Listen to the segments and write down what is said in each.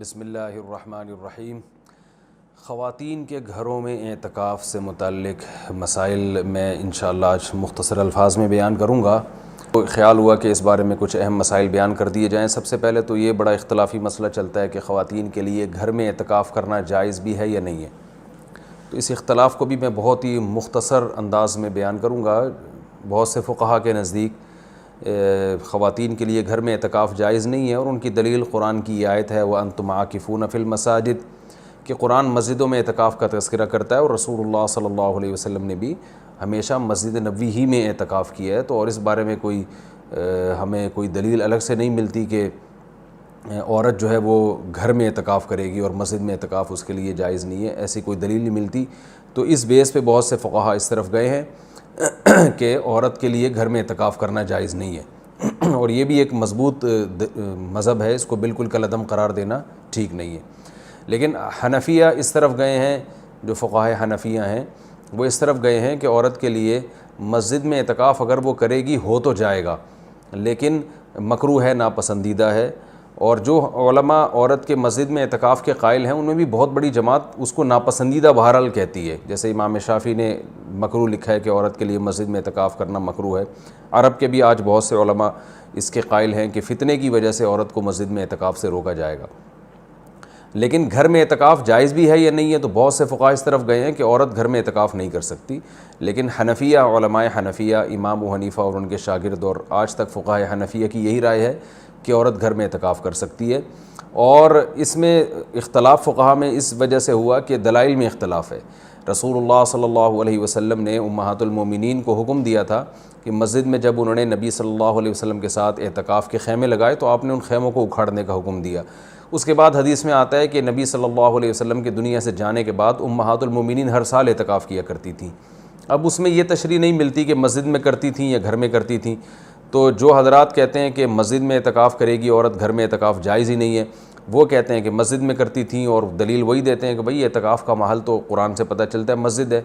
بسم اللہ الرحمن الرحیم۔ خواتین کے گھروں میں اعتکاف سے متعلق مسائل میں انشاءاللہ آج مختصر الفاظ میں بیان کروں گا۔ تو خیال ہوا کہ اس بارے میں کچھ اہم مسائل بیان کر دیے جائیں۔ سب سے پہلے تو یہ بڑا اختلافی مسئلہ چلتا ہے کہ خواتین کے لیے گھر میں اعتکاف کرنا جائز بھی ہے یا نہیں ہے۔ تو اس اختلاف کو بھی میں بہت ہی مختصر انداز میں بیان کروں گا۔ بہت سے فقہا کے نزدیک خواتین کے لیے گھر میں اعتکاف جائز نہیں ہے، اور ان کی دلیل قرآن کی یہ آیت ہے وَأَنْتُمْ عَاكِفُونَ فِي الْمَسَاجِدِ، کہ قرآن مسجدوں میں اعتکاف کا تذکرہ کرتا ہے، اور رسول اللہ صلی اللہ علیہ وسلم نے بھی ہمیشہ مسجد نبوی ہی میں اعتکاف کیا ہے۔ تو اور اس بارے میں ہمیں کوئی دلیل الگ سے نہیں ملتی کہ عورت جو ہے وہ گھر میں اعتکاف کرے گی اور مسجد میں اعتکاف اس کے لیے جائز نہیں ہے، ایسی کوئی دلیل نہیں ملتی۔ تو اس بیس پہ بہت سے فقہا اس طرف گئے ہیں کہ عورت کے لیے گھر میں اعتکاف کرنا جائز نہیں ہے، اور یہ بھی ایک مضبوط مذہب ہے، اس کو بالکل کالعدم قرار دینا ٹھیک نہیں ہے۔ لیکن حنفیہ اس طرف گئے ہیں، جو فقہائے حنفیہ ہیں وہ اس طرف گئے ہیں کہ عورت کے لیے مسجد میں اعتکاف اگر وہ کرے گی ہو تو جائے گا، لیکن مکروہ ہے، ناپسندیدہ ہے۔ اور جو علماء عورت کے مسجد میں اعتکاف کے قائل ہیں ان میں بھی بہت بڑی جماعت اس کو ناپسندیدہ بہرحال کہتی ہے، جیسے امام شافعی نے مکروہ لکھا ہے کہ عورت کے لیے مسجد میں اعتکاف کرنا مکروہ ہے۔ عرب کے بھی آج بہت سے علماء اس کے قائل ہیں کہ فتنے کی وجہ سے عورت کو مسجد میں اعتکاف سے روکا جائے گا۔ لیکن گھر میں اعتکاف جائز بھی ہے یا نہیں ہے، تو بہت سے فقہا اس طرف گئے ہیں کہ عورت گھر میں اعتکاف نہیں کر سکتی۔ لیکن حنفیہ، علماء حنفیہ، امام ابو حنیفہ اور ان کے شاگرد اور آج تک فقہاء حنفیہ کی یہی رائے ہے کہ عورت گھر میں اعتکاف کر سکتی ہے۔ اور اس میں اختلاف فقہا میں اس وجہ سے ہوا کہ دلائل میں اختلاف ہے۔ رسول اللہ صلی اللہ علیہ وسلم نے امہات المومنین کو حکم دیا تھا کہ مسجد میں جب انہوں نے نبی صلی اللہ علیہ وسلم کے ساتھ اعتکاف کے خیمے لگائے تو آپ نے ان خیموں کو اکھاڑنے کا حکم دیا۔ اس کے بعد حدیث میں آتا ہے کہ نبی صلی اللہ علیہ وسلم کے دنیا سے جانے کے بعد امہات المومنین ہر سال اعتکاف کیا کرتی تھیں۔ اب اس میں یہ تشریح نہیں ملتی کہ مسجد میں کرتی تھیں یا گھر میں کرتی تھیں۔ تو جو حضرات کہتے ہیں کہ مسجد میں اعتکاف کرے گی عورت، گھر میں اعتکاف جائز ہی نہیں ہے، وہ کہتے ہیں کہ مسجد میں کرتی تھیں، اور دلیل وہی دیتے ہیں کہ بھئی اعتکاف کا محل تو قرآن سے پتہ چلتا ہے مسجد ہے۔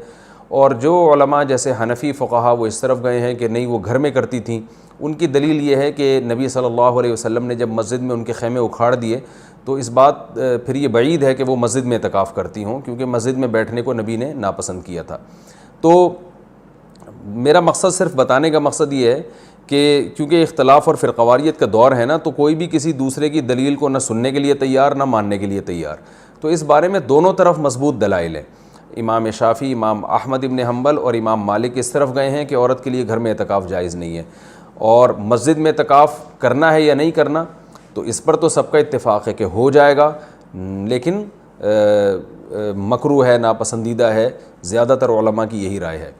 اور جو علماء جیسے حنفی فقہا وہ اس طرف گئے ہیں کہ نہیں وہ گھر میں کرتی تھیں، ان کی دلیل یہ ہے کہ نبی صلی اللہ علیہ وسلم نے جب مسجد میں ان کے خیمے اکھاڑ دیے تو اس بات پھر یہ بعید ہے کہ وہ مسجد میں اعتکاف کرتی ہوں، کیونکہ مسجد میں بیٹھنے کو نبی نے ناپسند کیا تھا۔ تو میرا مقصد، صرف بتانے کا مقصد یہ ہے کہ کیونکہ اختلاف اور فرقواریت کا دور ہے نا، تو کوئی بھی کسی دوسرے کی دلیل کو نہ سننے کے لیے تیار نہ ماننے کے لیے تیار۔ تو اس بارے میں دونوں طرف مضبوط دلائل ہیں۔ امام شافعی، امام احمد ابن حنبل اور امام مالک اس طرف گئے ہیں کہ عورت کے لیے گھر میں اعتکاف جائز نہیں ہے، اور مسجد میں اعتکاف کرنا ہے یا نہیں کرنا، تو اس پر تو سب کا اتفاق ہے کہ ہو جائے گا، لیکن مکروہ ہے، ناپسندیدہ ہے، زیادہ تر علماء کی یہی رائے ہے۔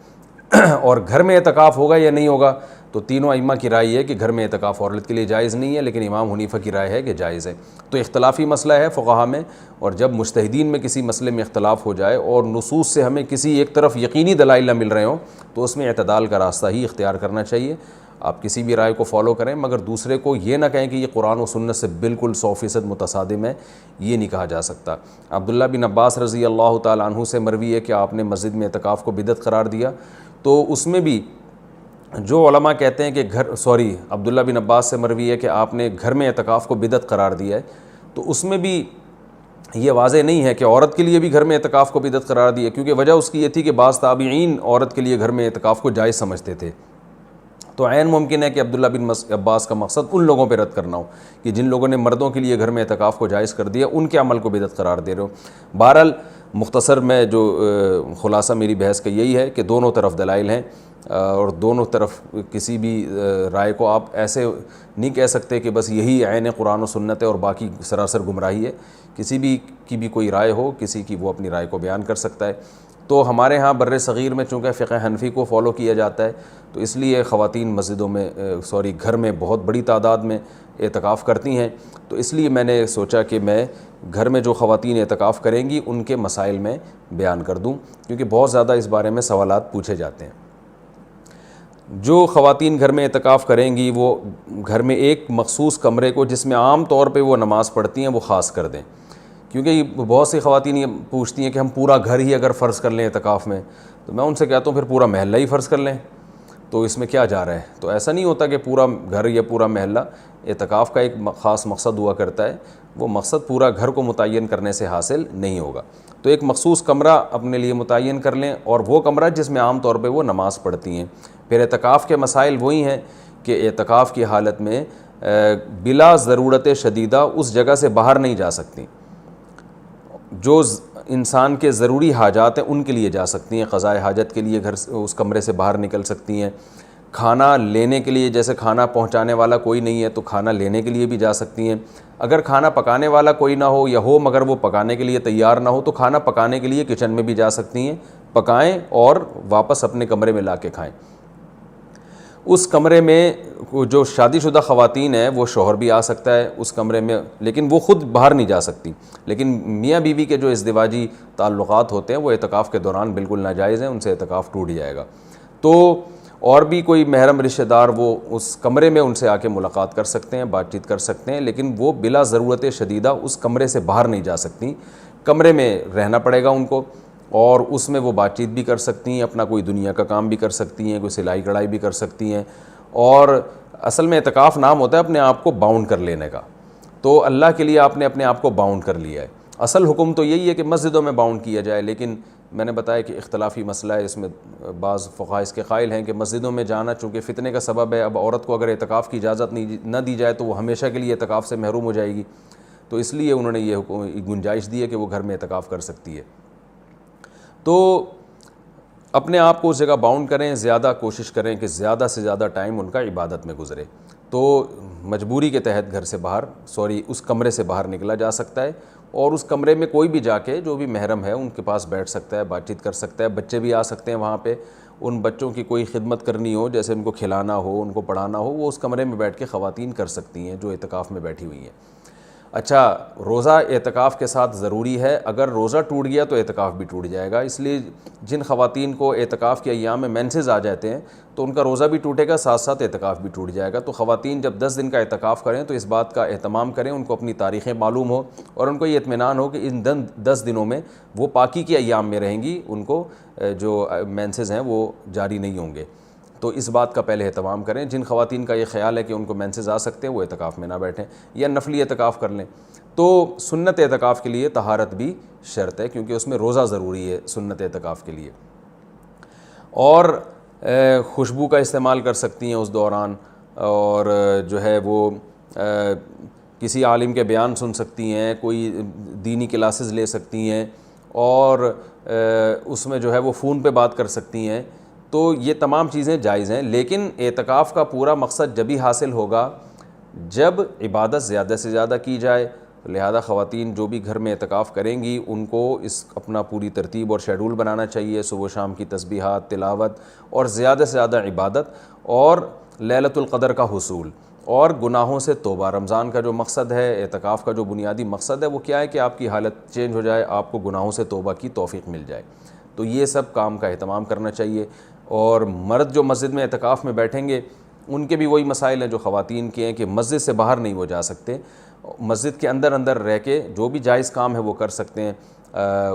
اور گھر میں اعتکاف ہوگا یا نہیں ہوگا، تو تینوں ائمہ کی رائے ہے کہ گھر میں اعتکاف عورت کے لیے جائز نہیں ہے، لیکن امام حنیفہ کی رائے ہے کہ جائز ہے۔ تو اختلافی مسئلہ ہے فقہا میں، اور جب مجتہدین میں کسی مسئلے میں اختلاف ہو جائے اور نصوص سے ہمیں کسی ایک طرف یقینی دلائل نہ مل رہے ہوں، تو اس میں اعتدال کا راستہ ہی اختیار کرنا چاہیے۔ آپ کسی بھی رائے کو فالو کریں، مگر دوسرے کو یہ نہ کہیں کہ یہ قرآن و سنت سے بالکل 100% متصادم ہے، یہ نہیں کہا جا سکتا۔ عبداللہ بن عباس رضی اللہ تعالیٰ عنہ سے مروی ہے کہ آپ نے مسجد میں اعتکاف کو بدعت قرار دیا۔ تو اس میں بھی جو علماء کہتے ہیں کہ عبداللہ بن عباس سے مروی ہے کہ آپ نے گھر میں اعتکاف کو بدعت قرار دیا ہے، تو اس میں بھی یہ واضح نہیں ہے کہ عورت کے لیے بھی گھر میں اعتکاف کو بدعت قرار دیا، کیونکہ وجہ اس کی یہ تھی کہ بعض تابعین عورت کے لیے گھر میں اعتکاف کو جائز سمجھتے تھے۔ تو عین ممکن ہے کہ عبداللہ بن عباس کا مقصد ان لوگوں پہ رد کرنا ہو کہ جن لوگوں نے مردوں کے لیے گھر میں اعتکاف کو جائز کر دیا، ان کے عمل کو بدعت قرار دے رہے ہو۔ بہرحال مختصر میں جو خلاصہ میری بحث کا یہی ہے کہ دونوں طرف دلائل ہیں، اور دونوں طرف کسی بھی رائے کو آپ ایسے نہیں کہہ سکتے کہ بس یہی عین قرآن و سنت ہے اور باقی سراسر گمراہی ہے۔ کسی بھی کی بھی کوئی رائے ہو، کسی کی وہ اپنی رائے کو بیان کر سکتا ہے۔ تو ہمارے ہاں بر صغیر میں چونکہ فقہ حنفی کو فالو کیا جاتا ہے، تو اس لیے خواتین مسجدوں میں گھر میں بہت بڑی تعداد میں اعتکاف کرتی ہیں۔ تو اس لیے میں نے سوچا کہ میں گھر میں جو خواتین اعتکاف کریں گی ان کے مسائل میں بیان کر دوں، کیونکہ بہت زیادہ اس بارے میں سوالات پوچھے جاتے ہیں۔ جو خواتین گھر میں اعتکاف کریں گی وہ گھر میں ایک مخصوص کمرے کو جس میں عام طور پہ وہ نماز پڑھتی ہیں وہ خاص کر دیں، کیونکہ بہت سی خواتین یہ پوچھتی ہیں کہ ہم پورا گھر ہی اگر فرض کر لیں اعتکاف میں، تو میں ان سے کہتا ہوں پھر پورا محلہ ہی فرض کر لیں۔ تو اس میں کیا جا رہا ہے؟ تو ایسا نہیں ہوتا کہ پورا گھر یا پورا محلہ. اعتکاف کا ایک خاص مقصد ہوا کرتا ہے, وہ مقصد پورا گھر کو متعین کرنے سے حاصل نہیں ہوگا. تو ایک مخصوص کمرہ اپنے لیے متعین کر لیں, اور وہ کمرہ جس میں عام طور پہ وہ نماز پڑھتی ہیں. پھر اعتکاف کے مسائل وہی ہیں کہ اعتکاف کی حالت میں بلا ضرورت شدیدہ اس جگہ سے باہر نہیں جا سکتی. جو انسان کے ضروری حاجات ہیں ان کے لیے جا سکتی ہیں, قضاء حاجت کے لیے گھر اس کمرے سے باہر نکل سکتی ہیں. کھانا لینے کے لیے, جیسے کھانا پہنچانے والا کوئی نہیں ہے تو کھانا لینے کے لیے بھی جا سکتی ہیں. اگر کھانا پکانے والا کوئی نہ ہو یا ہو مگر وہ پکانے کے لیے تیار نہ ہو تو کھانا پکانے کے لیے کچن میں بھی جا سکتی ہیں, پکائیں اور واپس اپنے کمرے میں لا کے کھائیں. اس کمرے میں جو شادی شدہ خواتین ہیں وہ شوہر بھی آ سکتا ہے اس کمرے میں, لیکن وہ خود باہر نہیں جا سکتی. لیکن میاں بیوی کے جو ازدواجی تعلقات ہوتے ہیں وہ اعتکاف کے دوران بالکل ناجائز ہیں, ان سے اعتکاف ٹوٹ جائے گا. تو اور بھی کوئی محرم رشتہ دار وہ اس کمرے میں ان سے آ کے ملاقات کر سکتے ہیں, بات چیت کر سکتے ہیں, لیکن وہ بلا ضرورت شدیدہ اس کمرے سے باہر نہیں جا سکتی. کمرے میں رہنا پڑے گا ان کو, اور اس میں وہ بات چیت بھی کر سکتی ہیں, اپنا کوئی دنیا کا کام بھی کر سکتی ہیں, کوئی سلائی کڑھائی بھی کر سکتی ہیں. اور اصل میں اعتکاف نام ہوتا ہے اپنے آپ کو باؤنڈ کر لینے کا. تو اللہ کے لیے آپ نے اپنے آپ کو باؤنڈ کر لیا ہے. اصل حکم تو یہی ہے کہ مسجدوں میں باؤنڈ کیا جائے, لیکن میں نے بتایا کہ اختلافی مسئلہ ہے, اس میں بعض فقہاء اس کے قائل ہیں کہ مسجدوں میں جانا چونکہ فتنے کا سبب ہے, اب عورت کو اگر اعتکاف کی اجازت نہ دی جائے تو وہ ہمیشہ کے لیے اعتکاف سے محروم ہو جائے گی. تو اس لیے انہوں نے یہ گنجائش دی ہے کہ وہ گھر میں اعتکاف کر سکتی ہے. تو اپنے آپ کو اس جگہ باؤنڈ کریں, زیادہ کوشش کریں کہ زیادہ سے زیادہ ٹائم ان کا عبادت میں گزرے. تو مجبوری کے تحت گھر سے باہر اس کمرے سے باہر نکلا جا سکتا ہے, اور اس کمرے میں کوئی بھی جا کے جو بھی محرم ہے ان کے پاس بیٹھ سکتا ہے, بات چیت کر سکتا ہے. بچے بھی آ سکتے ہیں وہاں پہ, ان بچوں کی کوئی خدمت کرنی ہو, جیسے ان کو کھلانا ہو, ان کو پڑھانا ہو, وہ اس کمرے میں بیٹھ کے خواتین کر سکتی ہیں جو اعتکاف میں بیٹھی ہوئی ہیں. اچھا, روزہ اعتکاف کے ساتھ ضروری ہے, اگر روزہ ٹوٹ گیا تو اعتکاف بھی ٹوٹ جائے گا. اس لیے جن خواتین کو اعتکاف کے ایام میں مینسز آ جاتے ہیں تو ان کا روزہ بھی ٹوٹے گا, ساتھ ساتھ اعتکاف بھی ٹوٹ جائے گا. تو خواتین جب 10 دن کا اعتکاف کریں تو اس بات کا اہتمام کریں, ان کو اپنی تاریخیں معلوم ہو اور ان کو یہ اطمینان ہو کہ ان 10 دنوں میں وہ پاکی کے ایام میں رہیں گی, ان کو جو مینسز ہیں وہ جاری نہیں ہوں گے. تو اس بات کا پہلے اہتمام کریں. جن خواتین کا یہ خیال ہے کہ ان کو مینسز آ سکتے ہیں وہ اعتکاف میں نہ بیٹھیں یا نفلی اعتکاف کر لیں. تو سنت اعتکاف کے لیے طہارت بھی شرط ہے, کیونکہ اس میں روزہ ضروری ہے سنت اعتکاف کے لیے. اور خوشبو کا استعمال کر سکتی ہیں اس دوران, اور جو ہے وہ کسی عالم کے بیان سن سکتی ہیں, کوئی دینی کلاسز لے سکتی ہیں, اور اس میں جو ہے وہ فون پہ بات کر سکتی ہیں. تو یہ تمام چیزیں جائز ہیں, لیکن اعتکاف کا پورا مقصد جبھی حاصل ہوگا جب عبادت زیادہ سے زیادہ کی جائے. لہذا خواتین جو بھی گھر میں اعتکاف کریں گی ان کو اس اپنا پوری ترتیب اور شیڈول بنانا چاہیے, صبح و شام کی تسبیحات, تلاوت, اور زیادہ سے زیادہ عبادت, اور لیلۃ القدر کا حصول, اور گناہوں سے توبہ. رمضان کا جو مقصد ہے, اعتکاف کا جو بنیادی مقصد ہے وہ کیا ہے کہ آپ کی حالت چینج ہو جائے, آپ کو گناہوں سے توبہ کی توفیق مل جائے. تو یہ سب کام کا اہتمام کرنا چاہیے. اور مرد جو مسجد میں اعتکاف میں بیٹھیں گے ان کے بھی وہی مسائل ہیں جو خواتین کے ہیں کہ مسجد سے باہر نہیں وہ جا سکتے, مسجد کے اندر رہ کے جو بھی جائز کام ہے وہ کر سکتے ہیں.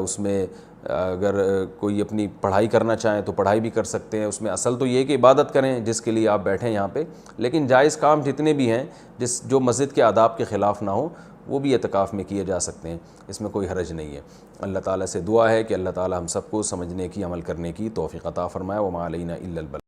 اس میں اگر کوئی اپنی پڑھائی کرنا چاہیں تو پڑھائی بھی کر سکتے ہیں. اس میں اصل تو یہ کہ عبادت کریں جس کے لیے آپ بیٹھیں یہاں پہ, لیکن جائز کام جتنے بھی ہیں جو مسجد کے آداب کے خلاف نہ ہو وہ بھی اعتکاف میں کیے جا سکتے ہیں, اس میں کوئی حرج نہیں ہے. اللہ تعالیٰ سے دعا ہے کہ اللہ تعالیٰ ہم سب کو سمجھنے کی, عمل کرنے کی توفیق عطا فرمائے. وما علینا الا البلاغ.